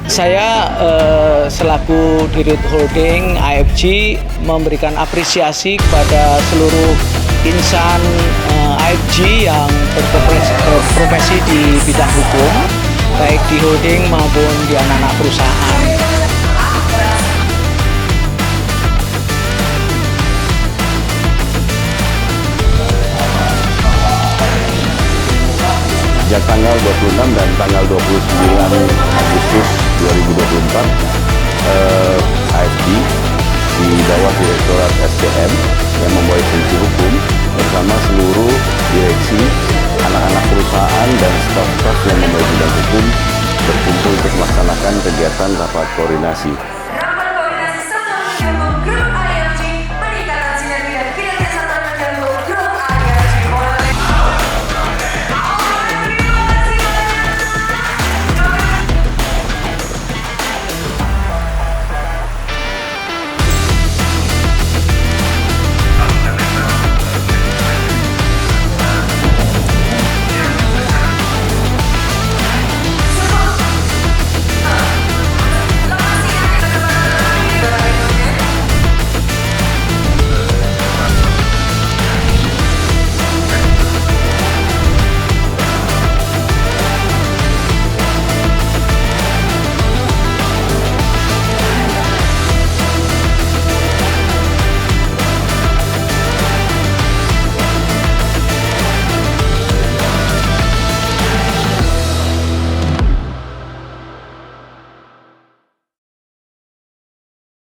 Saya selaku Dirut Holding IFG memberikan apresiasi kepada seluruh insan IFG yang berprofesi di bidang hukum, baik di holding maupun di anak-anak perusahaan. Sejak tanggal 26 dan tanggal 29 Agustus 2024, IFG di bawah Direktorat SDM yang membawa fungsi hukum bersama seluruh direksi, anak-anak perusahaan dan staf-staf yang membawa bidang hukum berkumpul untuk melaksanakan kegiatan rapat koordinasi.